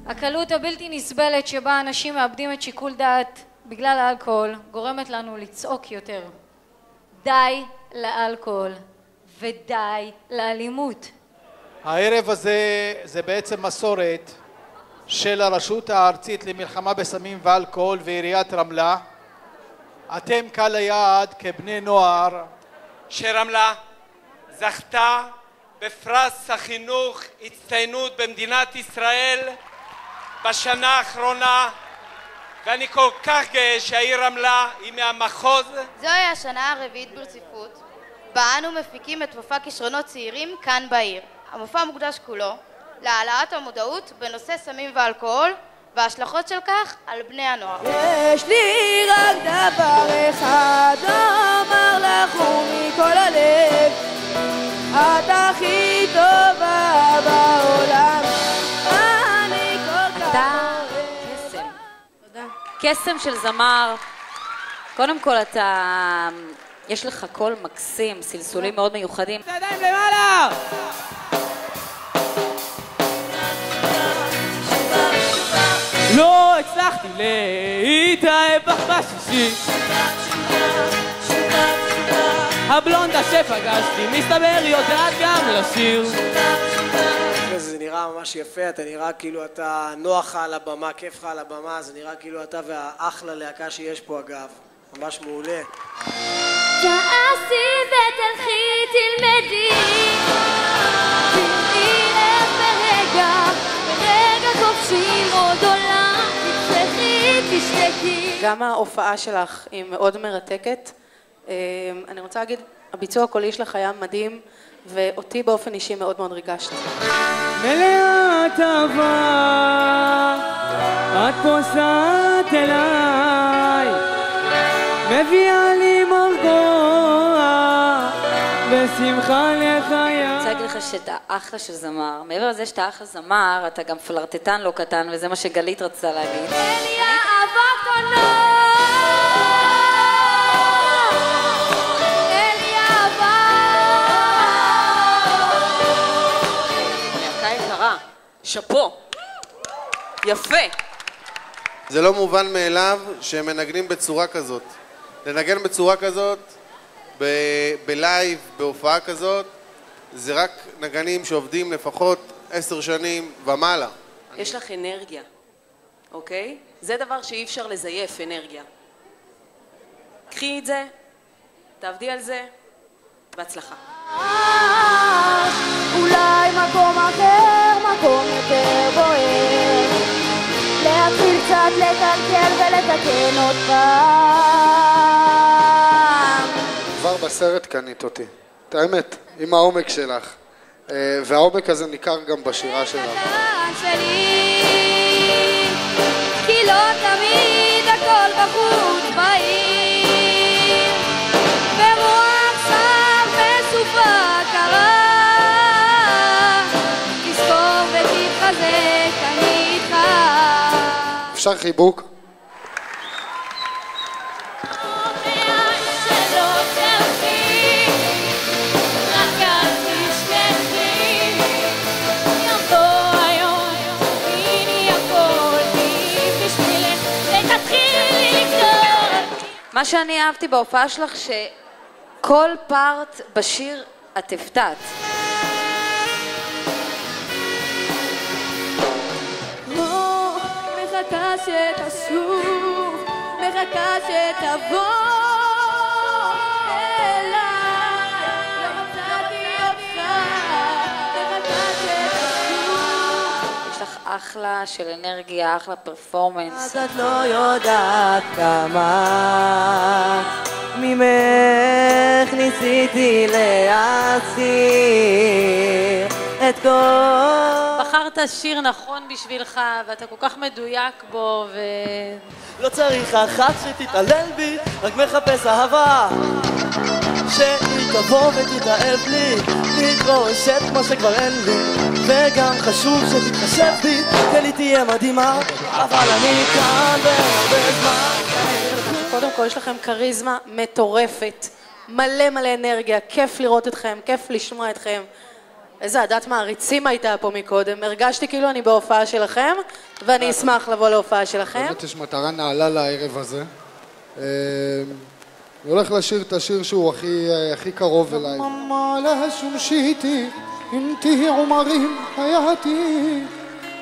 הקלות הבלתי נסבלת שבה אנשים מאבדים את שיקול דעת בגלל האלכוהול גורמת לנו לצעוק יותר. די לאלכוהול ודי לאלימות. הערב הזה זה בעצם מסורת של הרשות הארצית למלחמה בסמים ואלכוהול ועיריית רמלה. אתם קהל היעד כבני נוער שרמלה זכתה בפרס החינוך הצטיינות במדינת ישראל בשנה האחרונה, ואני כל כך גאה שהעיר רמלה היא מהמחוז. זוהי השנה הרביעית ברציפות בה אנו מפיקים את מופע כישרונות צעירים כאן בעיר. המופע מוקדש כולו להעלאת המודעות בנושא סמים ואלכוהול וההשלכות של כך על בני הנוער. יש לי רק דבר אחד אומר לך ומכל הלב, את הכי טובה בעולם, אני כל כך קסם. קסם של זמר. קודם כל אתה, יש לך קול מקסים, סלסולים מאוד מיוחדים. את הידיים למעלה! לא הצלחתי להתאהב בך בשישי, הבלונדה שפגשתי מסתבר יודעת גם לשיר. זה נראה ממש יפה, אתה נראה כאילו אתה נוח על הבמה, כיף לך על הבמה, זה נראה כאילו אתה והאחלה להקה שיש פה אגב, ממש מעולה. תעשי ותלכי תלמדי, תלכי לך ברגע, ברגע כובשים עוד עולם, תצחי תשתקי. גם ההופעה שלך היא מאוד מרתקת. אני רוצה להגיד, הביצוע הקולי שלך היה מדהים, ואותי באופן אישי מאוד מאוד ריגשת. מלאת אהבה, את פוסעת אליי, מביאה לי מרגוע ושמחה לחיי. אני רוצה להגיד לך שאתה אחלה של זמר. מעבר לזה שאתה אחלה זמר, אתה גם פלרטטן לא קטן, וזה מה שגלית רצתה להגיד. אלי אהבה קטנה, אלי אהבה. להקה יקרה, שפו, יפה. זה לא מובן מאליו שהם מנגנים בצורה כזאת. לנגן בצורה כזאת, בלייב, בהופעה כזאת, זה רק נגנים שעובדים לפחות 10 שנים ומעלה. יש לך אנרגיה, אוקיי? זה דבר שאי אפשר לזייף, אנרגיה. קחי את זה, תעבדי על זה, בהצלחה. אולי מקום אחר, מקום יותר בוער, להתחיל קצת לקלקל ולתקן עוד פעם. כבר בסרט קנית אותי, את האמת, עם העומק שלך, והעומק הזה ניכר גם בשירה שלך. כי לא תמיד הכל בחוץ בעיר, ברוח סף וסופה קרה, תזכור ותתחזק, אני איתך. אפשר חיבוק? מה שאני אהבתי בהופעה שלך, שכל פארט בשיר את הפתעת. מחכה שתשוב, מחכה שתבוא אליי, לא מצאתי אותך, מחכה שתשוב. יש לך אחלה של אנרגיה, אחלה פרפורמנס. אז את לא יודעת כמה ממך ניסיתי להסיר את כל... בחרת שיר נכון בשבילך, ואתה כל כך מדויק בו, לא צריך אחת שתתעלל בי, רק מחפש אהבה שהיא תבוא ותתאהב לי, להתרושת כמו שכבר אין לי, וגם חשוב שתתחשב בי, כלי תהיה מדהימה, אבל אני כאן בהרבה זמן. קודם כל יש לכם כריזמה מטורפת, מלא מלא אנרגיה, כיף לראות אתכם, כיף לשמוע אתכם. איזה עדת מעריצים הייתה פה מקודם. הרגשתי כאילו אני בהופעה שלכם, ואני אשמח לבוא להופעה שלכם. באמת יש מטרה נעלה לערב הזה. אני הולך לשיר את השיר שהוא הכי קרוב אליי. ממה לה שומשיתי, אינתי עומרים חייתי,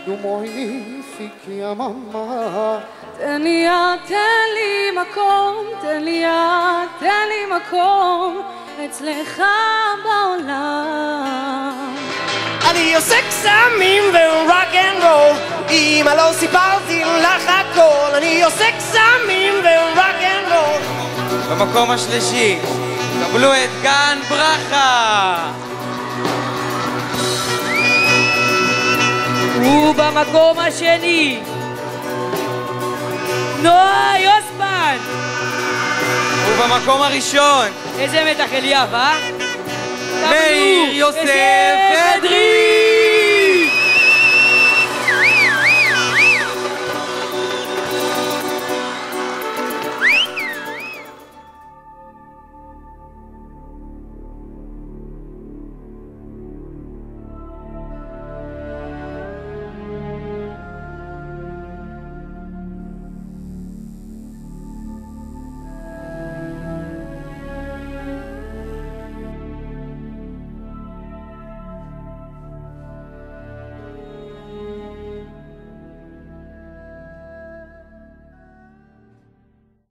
דומועי פיקי הממה. תן לי יד, תן לי מקום, תן לי יד, תן לי מקום אצלך בעולם. אני עושה קסמים ורוק אנד רול, אמא לא סיפרתי לך הכל. אני עושה קסמים ורוק אנד רול. במקום השלישי, קבלו את גן ברכה. ובמקום השני, נועה יוספן. ובמקום הראשון, איזה מתח אליאב, אה? מאיר יוסף אדרי.